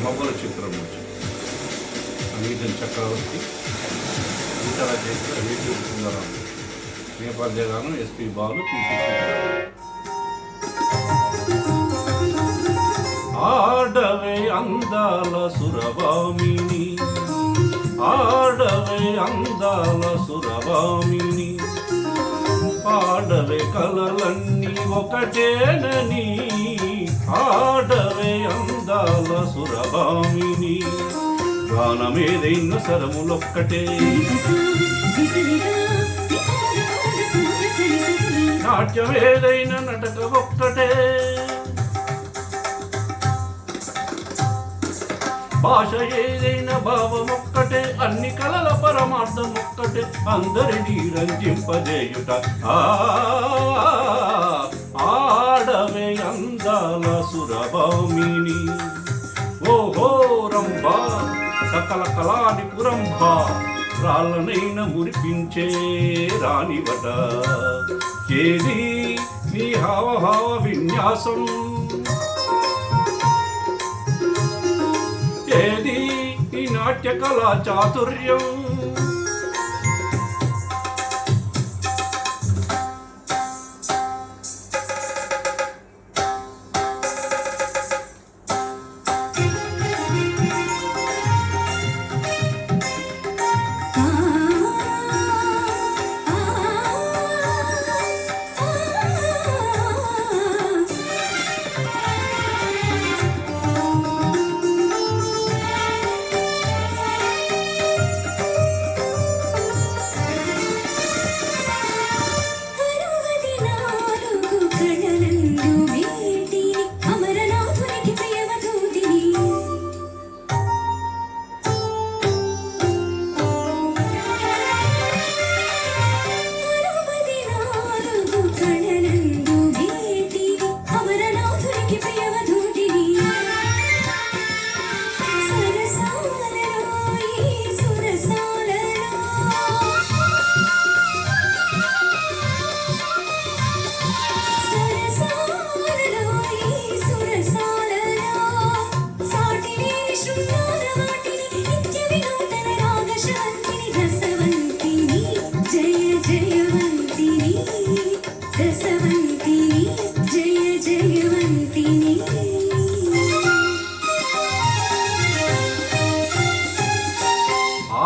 మొగల చిత్రం నుంచి సంగీతం చక్రవర్తి, గీతాల చేసిన వేటూరి సుందరం, నేపథ్య గానం ఎస్పి బాలు, ఆడవే అందాల సురభామిని, ఆడవే అందాల సురభామిని, ఆడవే కలలన్నీ ఒకటేనని, ఆడవే అందాల సురభామిని, గానమేదైన సరములొక్కటే, నాట్యమేదైన నటక ఒక్కటే, భాష ఏదైన భావమొక్కటే, అన్ని కళల పరమార్థం ఒక్కటే, అందరినీ రంజింపజేయుట. ఆడవే అందాల సురభామిని, ఓహో రంభా సకల కళాని పురంభ, రాళ్ళనైన మురిపించే రానివట, ఏది నీ హావభావ విన్యాసం, ఏది ఈ నాట్య కళా చాతుర్యం,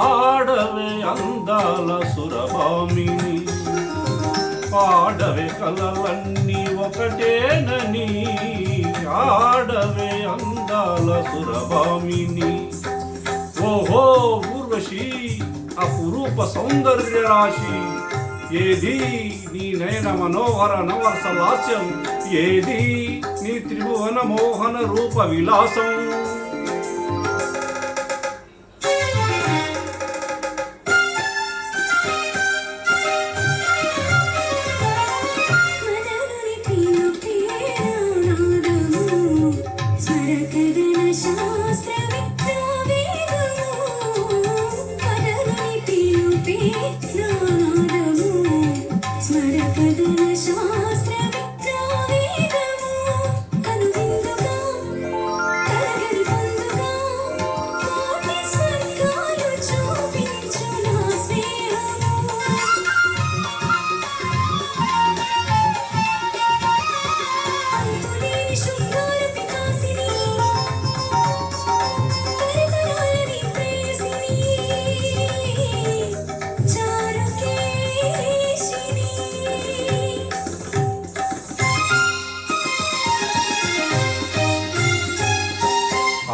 ఆడవే అందాల సురభామిని, పాడవే కలలన్నీ ఒకటేనని, ఆడవే అందాల సురభామిని, ఓహో ఊర్వశి అపురూప సౌందర్య రాశి, ఏది నీ నయన మనోహర నవర్స లాస్యం, ఏది నీ త్రిభువన మోహన రూప విలాసం,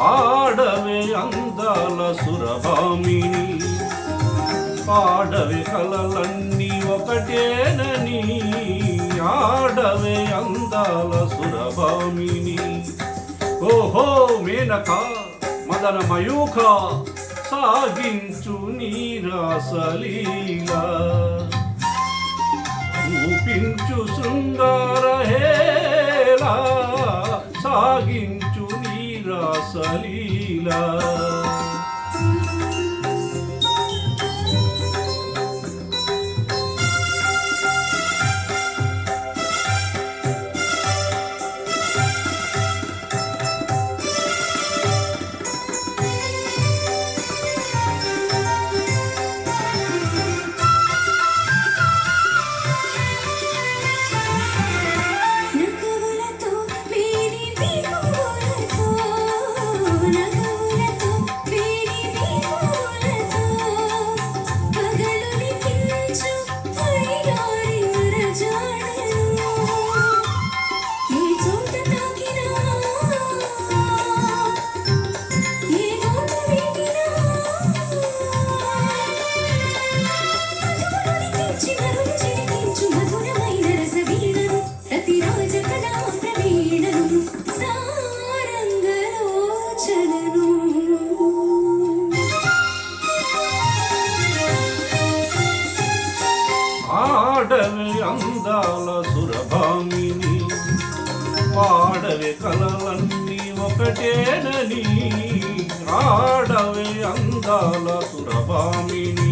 ఆడవే అందాల సురభామిని, పాడవే కలలన్నీ ఒకటేనని, ఆడవే అందాల సురభామిని, ఓహో మేనక మదన మయూఖ, సాగించు నీరాసలీల, చూపించు శృంగార హేళ, సాగించు నీరాసలీల. సురభామిని పాడవే కలలన్నీ ఒకటేనని ఆడవే అందాల సురభామిని